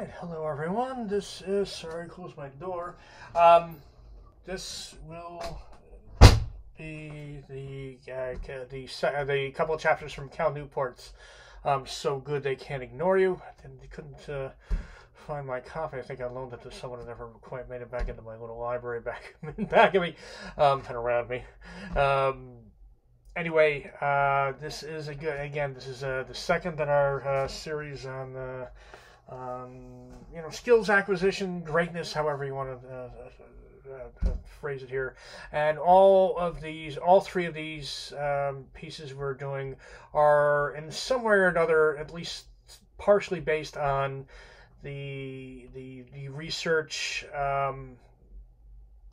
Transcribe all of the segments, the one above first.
Alright, hello everyone. This is, sorry, close my door. This will be the couple of chapters from Cal Newport's So Good They Can't Ignore You. I couldn't find my copy. I think I loaned it to someone who never quite made it back into my little library back of me, and around me. Anyway, this is this is the second in our series on skills acquisition, greatness, however you want to phrase it here. And all three of these pieces we're doing are in some way or another, at least partially based on the research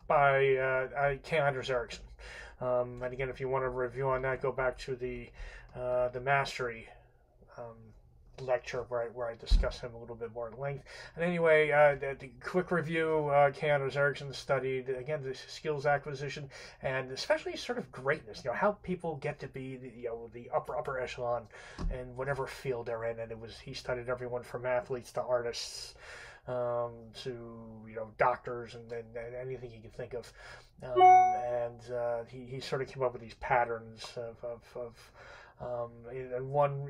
by K. Anders Ericsson. And again, if you want a review on that, go back to the mastery lecture where I discuss him a little bit more at length. And anyway, the quick review, K. Anders Ericsson studied, again, the skills acquisition and especially sort of greatness, how people get to be the upper echelon in whatever field they're in. And he studied everyone from athletes to artists, to doctors and anything you can think of, he sort of came up with these patterns and one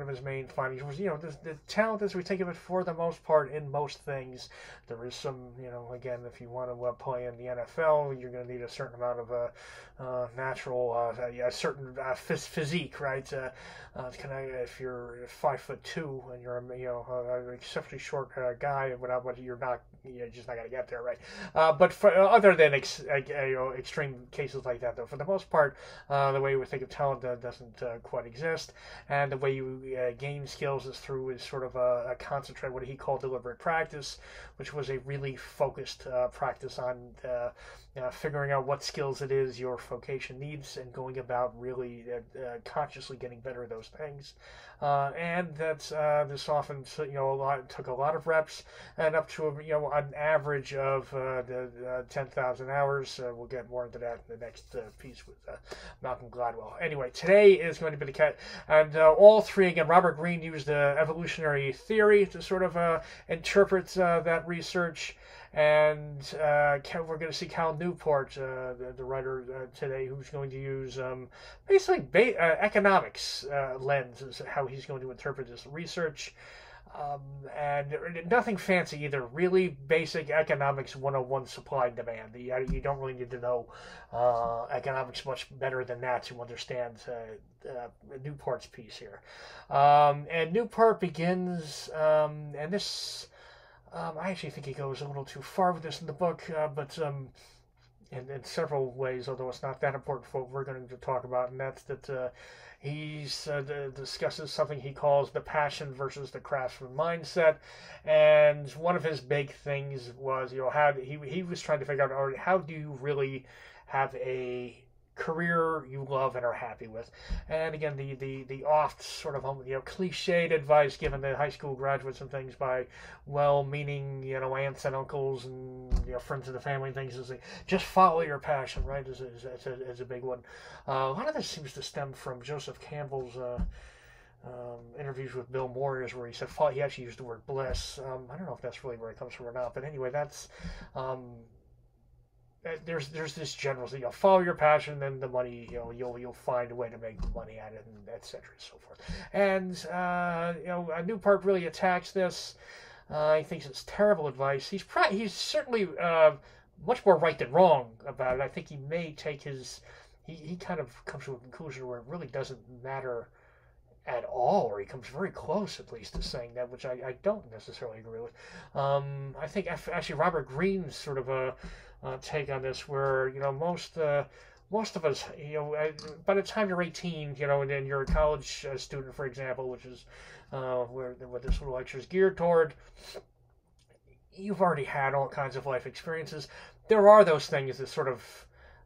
of his main findings was the talent, as we think of it, for the most part, in most things. There is some, again, if you want to play in the NFL, you're going to need a certain amount of natural, a certain physique, right? If you're 5'2" and you're an exceptionally short guy, you're just not going to get there, right? But other than extreme cases like that, though, for the most part, the way we think of talent doesn't quite exist, and the way you gain skills is through sort of a concentrate, what he called deliberate practice, which was a really focused practice on figuring out what skills it is your vocation needs and going about really consciously getting better at those things. And that's this often took a lot of reps and up to an average of 10,000 hours. We'll get more into that in the next piece with Malcolm Gladwell. Anyway, today is going to be the cat, and all three, again, Robert Greene used evolutionary theory to sort of interpret that research. And we're going to see Cal Newport, the writer today, who's going to use basically economics lens is how he's going to interpret this research. And nothing fancy either. Really basic economics 101, supply and demand. You don't really need to know economics much better than that to understand Newport's piece here. And Newport begins, and this... I actually think he goes a little too far with this in the book, but in several ways, although it's not that important for what we're going to talk about, and that's that he discusses something he calls the passion versus the craftsman mindset. And one of his big things was, how he was trying to figure out, how do you really have a career you love and are happy with. And again, the oft sort of cliched advice given to high school graduates and things by well-meaning aunts and uncles and friends of the family and things is just follow your passion, right? Is a big one. A lot of this seems to stem from Joseph Campbell's interviews with Bill Moyers, where he said he actually used the word bliss. I don't know if that's really where it comes from or not, but anyway, that's there's this general thing, follow your passion, then the money, you'll find a way to make money at it, and etc. and so forth. And Newport really attacks this. He thinks it's terrible advice. He's certainly much more right than wrong about it. I think he may take he kind of comes to a conclusion where it really doesn't matter at all, or he comes very close at least to saying that, which I don't necessarily agree with. I think actually Robert Greene's sort of a take on this, where most of us, by the time you're 18, and then you're a college student, for example, which is what this little lecture is geared toward, you've already had all kinds of life experiences. There are those things that sort of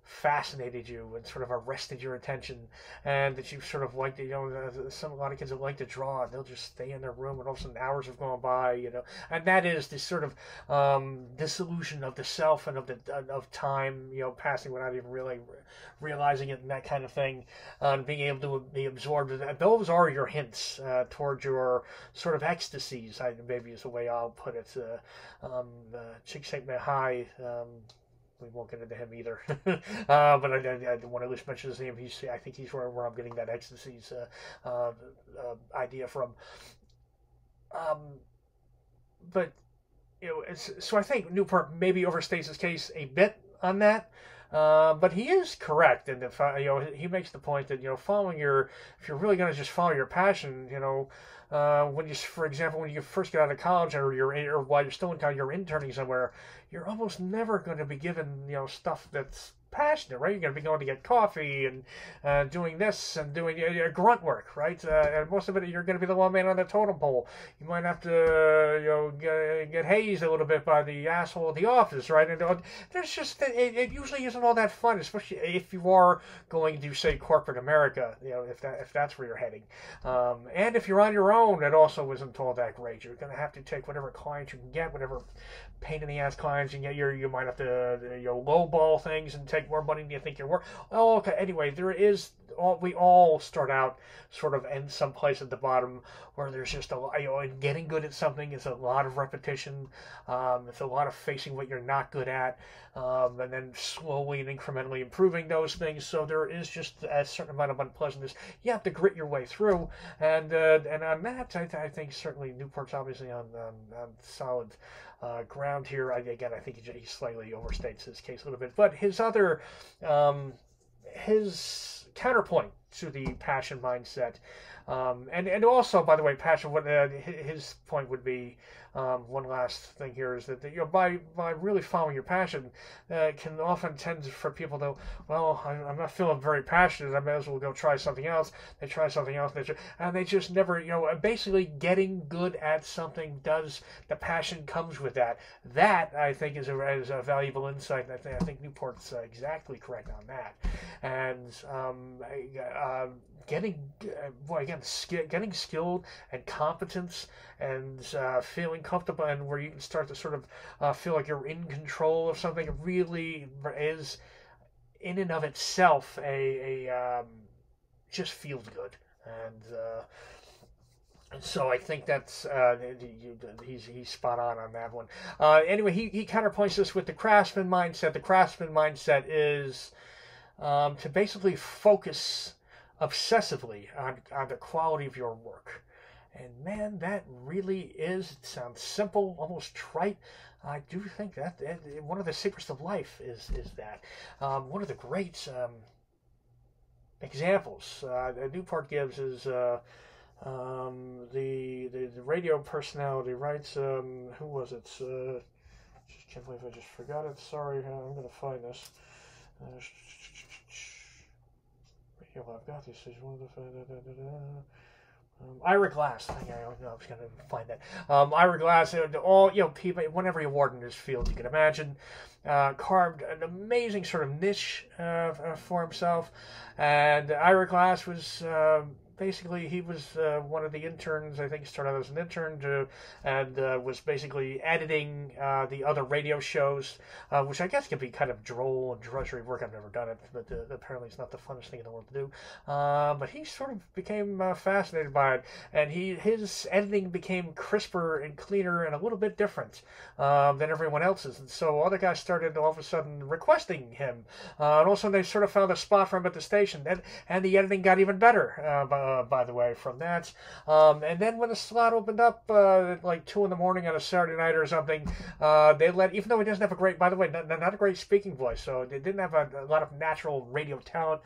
fascinated you and sort of arrested your attention, and that you sort of liked, a lot of kids that like to draw, and they'll just stay in their room, and all of a sudden hours have gone by, and that is this sort of disillusion of the self and of time, passing without even really realizing it, and that kind of thing, and being able to be absorbed. Those are your hints towards your sort of ecstasies, maybe is the way I'll put it. Csikszentmihalyi, we won't get into him either, but I want to at least mention his name. I think he's where I'm getting that ecstasies idea from. But so I think Newport maybe overstates his case a bit on that. But he is correct, and he makes the point that if you're really going to just follow your passion, when for example, when you first get out of college, or while you're still in college, you're interning somewhere, you're almost never going to be given stuff that's passionate, right? You're going to be going to get coffee and doing this and doing grunt work, right? And most of it, you're going to be the one man on the totem pole. You might have to get hazed a little bit by the asshole of the office, right? And there's just it usually isn't all that fun, especially if you are going to say corporate America, if that's where you're heading. And if you're on your own, it also isn't all that great. You're going to have to take whatever clients you can get, whatever pain in the ass clients you get. You might have to lowball things and take more money than you think you're worth. Oh, okay. Anyway, we all start out sort of in some place at the bottom where there's just and getting good at something is a lot of repetition. It's a lot of facing what you're not good at, and then slowly and incrementally improving those things. So there is just a certain amount of unpleasantness. You have to grit your way through, and on that, I think certainly Newport's obviously on solid ground here. I think he slightly overstates his case a little bit, but his other his counterpoint to the passion mindset, and also, by the way, passion. What his point would be, one last thing here is that by really following your passion, can often tend for people to, well, I'm not feeling very passionate, I may as well go try something else. They try something else, and they just never, basically getting good at something the passion comes with that. That, I think, is a valuable insight. I think Newport's exactly correct on that. And getting skilled and competence and feeling comfortable, and where you can start to sort of feel like you're in control of something, really is in and of itself just feels good. And so I think that's he's spot on that one. Anyway, he counterpoints this with the craftsman mindset. The craftsman mindset is to basically focus obsessively on the quality of your work. And man, that really is, it sounds simple, almost trite. I do think that one of the secrets of life is that. One of the great examples Newport gives is the radio personality, right? Who was it? Just can't believe I just forgot it. Sorry, I'm going to find this. I've got this. Ira Glass. I was going to find that. Ira Glass. People, whenever he awarded in his field, you can imagine, carved an amazing sort of niche for himself. And Ira Glass was basically, he was one of the interns. I think he started out as an intern and was basically editing the other radio shows, which I guess can be kind of droll and drudgery work. I've never done it, but apparently it's not the funnest thing in the world to do. But he sort of became fascinated by it, and his editing became crisper and cleaner and a little bit different than everyone else's. And so other guys started all of a sudden requesting him, and also they sort of found a spot for him at the station, and the editing got even better. By the way, from that. And then when the slot opened up at like 2 in the morning on a Saturday night or something, they even though he doesn't have a great, by the way, not a great speaking voice, so it didn't have a lot of natural radio talent,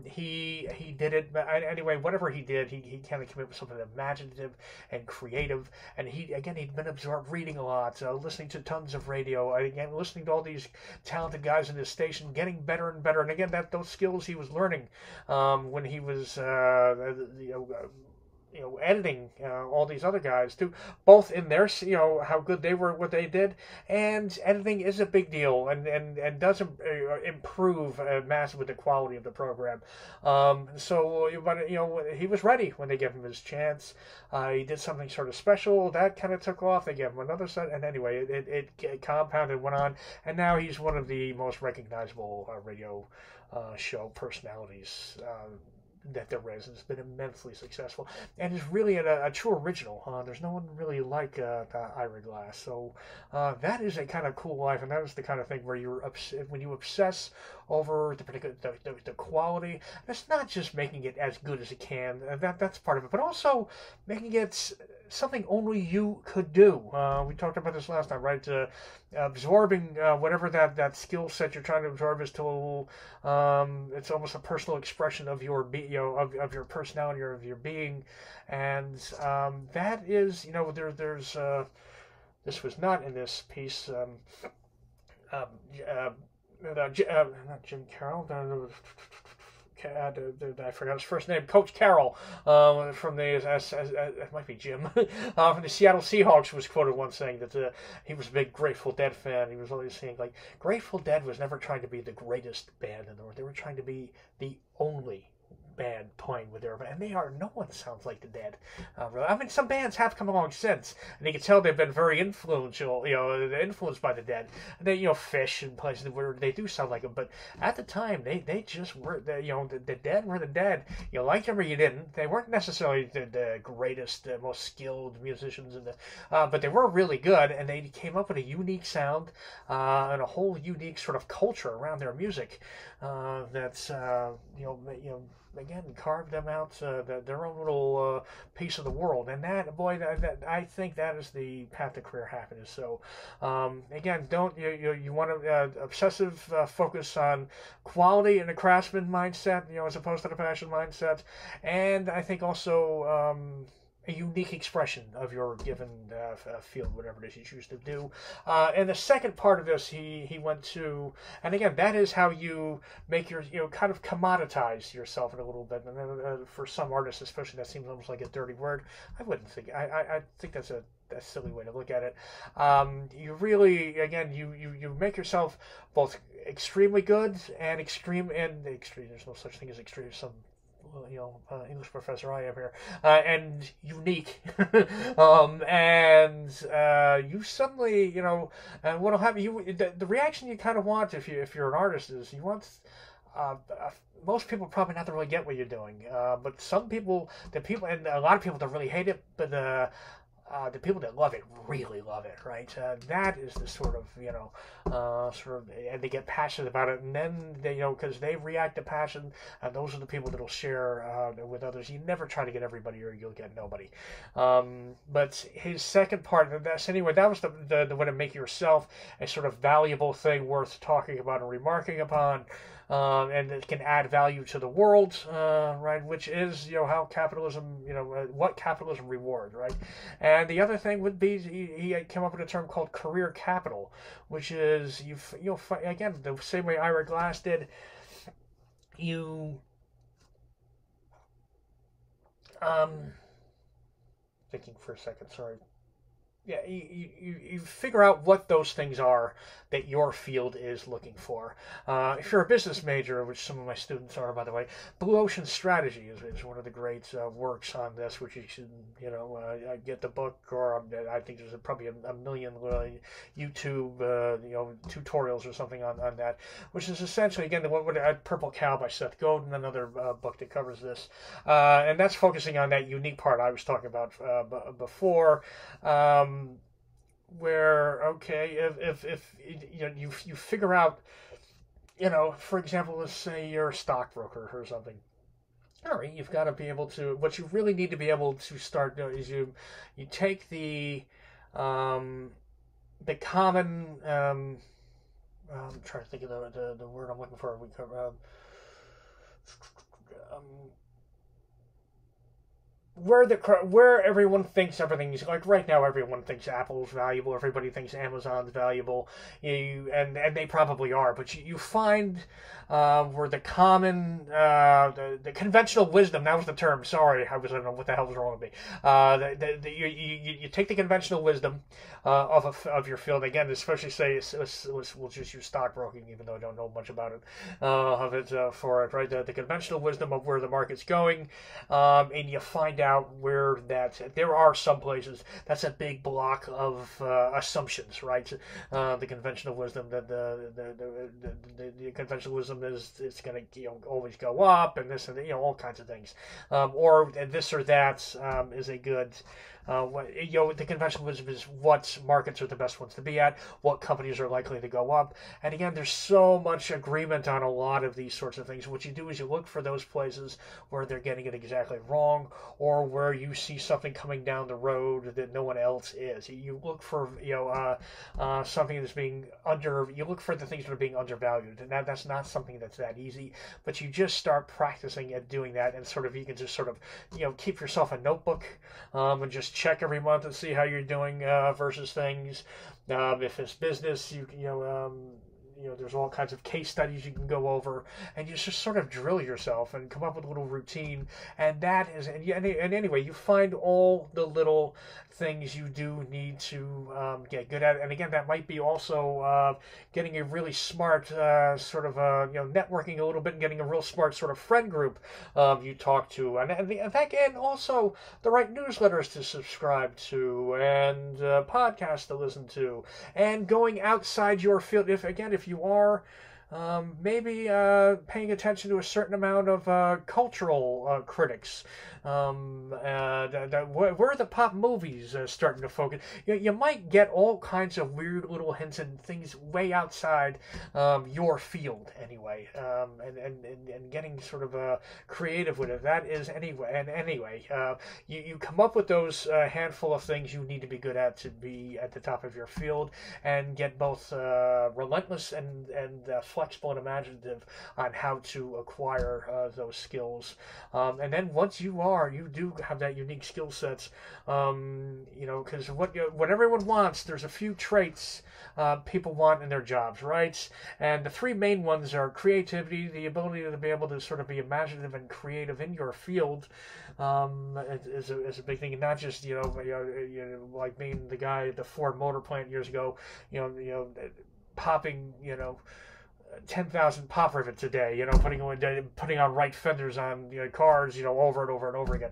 he did it. Anyway, whatever he did, he kind of came up with something imaginative and creative. And he'd been absorbed reading a lot, listening to tons of radio, again, listening to all these talented guys in his station, getting better and better. And again, those skills he was learning when he was editing all these other guys too, both in their, how good they were, what they did, and editing is a big deal, and does improve massively the quality of the program. So, but he was ready when they gave him his chance. He did something sort of special that kind of took off. They gave him another set, and anyway, it compounded, went on, and now he's one of the most recognizable radio show personalities that there is. It's been immensely successful, and is really a true original. There's no one really like Ira Glass, so that is a kind of cool life, and that is the kind of thing where when you obsess over the particular the quality. It's not just making it as good as it can. That's part of it, but also making it something only you could do. We talked about this last time, right? Absorbing whatever that skill set you're trying to absorb is till it's almost a personal expression of your of your personality or of your being, and that is there's this was not in this piece. Not Jim Carroll. I forgot his first name. Coach Carroll from the it might be Jim from the Seattle Seahawks was quoted once saying that he was a big Grateful Dead fan. He was always saying like Grateful Dead was never trying to be the greatest band in the world. They were trying to be the only band playing with their band, and they are. No one sounds like the Dead. Really. I mean, some bands have come along since, and you can tell they've been very influential. Influenced by the Dead. And they, Fish and places where they do sound like them. But at the time, they just were. The Dead were the Dead. You liked them or you didn't. They weren't necessarily the greatest, most skilled musicians in the, but they were really good, and they came up with a unique sound and a whole unique sort of culture around their music. That's again, carved them out their own little piece of the world, and that I think that is the path to career happiness. So again, don't you want to obsessive focus on quality and a craftsman mindset, as opposed to the passion mindset, and I think also a unique expression of your given field, whatever it is you choose to do. And the second part of this, he went to, and again, that is how you make your, kind of commoditize yourself in a little bit. And for some artists, especially, that seems almost like a dirty word. I wouldn't think. I think that's a silly way to look at it. You really, again, you make yourself both extremely good and extreme. There's no such thing as extreme. Some English professor I am here, and unique, and you suddenly, and what'll happen, the reaction you kind of want if you're an artist is you want. Most people probably not to really get what you're doing, but some people, and a lot of people don't really hate it, but the people that love it really love it, right? That is the sort of, and they get passionate about it, and then they, because they react to passion, and those are the people that'll share with others. You never try to get everybody, or you'll get nobody. But his second part, that was the way to make yourself a sort of valuable thing worth talking about and remarking upon. And it can add value to the world, right? Which is, how capitalism, what capitalism rewards, right? And the other thing would be he came up with a term called career capital, which is you'll find, again, the same way Ira Glass did. Thinking for a second, sorry. Yeah, you figure out what those things are that your field is looking for. If you're a business major, which some of my students are, by the way, Blue Ocean Strategy is one of the great works on this, which you should, get the book, or I think there's probably a million YouTube, tutorials or something on that, which is essentially, again, Purple Cow by Seth Godin, another book that covers this, and that's focusing on that unique part I was talking about before. Where, okay, if you figure out, for example, let's say you're a stockbroker or something. All right, you've got to be able to. What you really need to be able to start doing is you take the common. I'm trying to think of the word I'm looking for. where everyone thinks everything's like right now. Everyone thinks Apple's valuable. Everybody thinks Amazon's valuable. And they probably are. But you find where the common the conventional wisdom, that was the term. Sorry, I don't know what the hell was wrong with me. You take the conventional wisdom of your field again, especially say we'll just use stockbroking, even though I don't know much about it of it for it. Right, the conventional wisdom of where the market's going, and you find out where there are some places that's a big block of assumptions, right? The conventional wisdom that the conventional wisdom is it's going to always go up, and this and all kinds of things, or this or that is a good. The conventional wisdom is what markets are the best ones to be at, what companies are likely to go up, and again, there's so much agreement on a lot of these sorts of things. What you do is you look for those places where they're getting it exactly wrong, or where you see something coming down the road that no one else is. You look for something that's being You look for the things that are being undervalued, and that's not something that's that easy. But you just start practicing at doing that, and you can just keep yourself a notebook and just check every month and see how you're doing versus things. If it's business, there's all kinds of case studies you can go over, and you just sort of drill yourself and come up with a little routine. And that is, and anyway, you find all the little things you do need to get good at. And again, that might be also getting a really smart networking a little bit and getting a real smart sort of friend group you talk to, and also the right newsletters to subscribe to and podcasts to listen to, and going outside your field. If you are maybe paying attention to a certain amount of cultural critics. Where are the pop movies starting to focus? You might get all kinds of weird little hints and things way outside your field anyway, and getting sort of creative with it. That is anyway. You come up with those handful of things you need to be good at to be at the top of your field, and get both relentless and flexible and imaginative on how to acquire those skills. And then once you do have that unique skill sets, because what everyone wants, there's a few traits people want in their jobs, right? And the three main ones are creativity, the ability to be able to sort of be imaginative and creative in your field, is a big thing, and not just like being the guy at the Ford motor plant years ago, popping 10,000 pop rivets a day, putting on right fenders on cars, over and over and over again.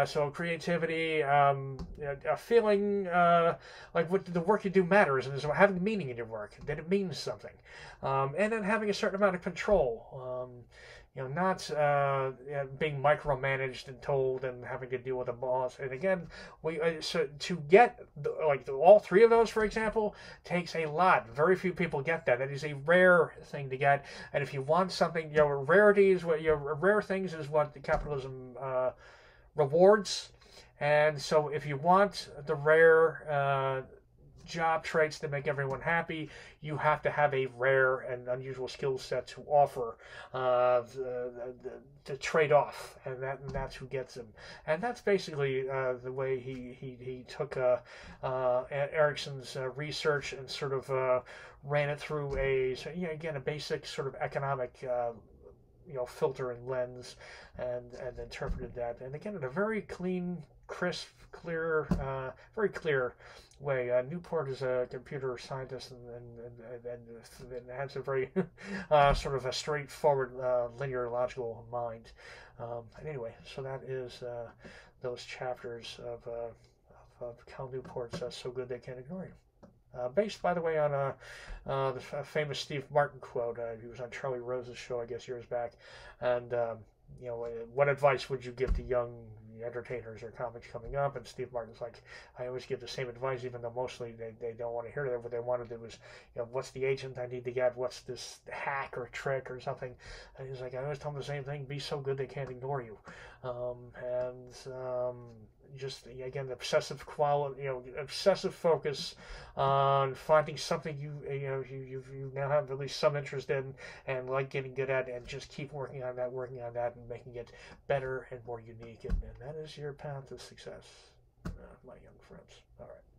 So creativity, a feeling like what the work you do matters, and having meaning in your work, that it means something, and then having a certain amount of control. Not being micromanaged and told and having to deal with a boss. And again, so to get all three of those, for example, takes a lot. Very few people get that. That is a rare thing to get. And if you want something, rarity is rare things is what the capitalism rewards. And so if you want the rare job traits that make everyone happy, you have to have a rare and unusual skill set to offer to trade off, and that's who gets them. And that's basically the way he took Erickson's research and sort of ran it through a basic sort of economic filter and lens, and interpreted that, and again in a very clean, crisp, clear, very clear way. Newport is a computer scientist and has a very sort of a straightforward, linear, logical mind. And anyway, so that is those chapters of Cal Newport's So Good They Can't Ignore You. Based, by the way, on the famous Steve Martin quote. He was on Charlie Rose's show, I guess, years back. And, what advice would you give to young entertainers or comics coming up? And Steve Martin's like, I always give the same advice, even though mostly they don't want to hear that. What they want to do is, what's the agent I need to get? What's this hack or trick or something? And he's like, I always tell them the same thing: be so good they can't ignore you. just again the obsessive quality, obsessive focus on finding something you now have at least some interest in and like getting good at, and just keep working on that, and making it better and more unique, and that is your path to success, my young friends. All right.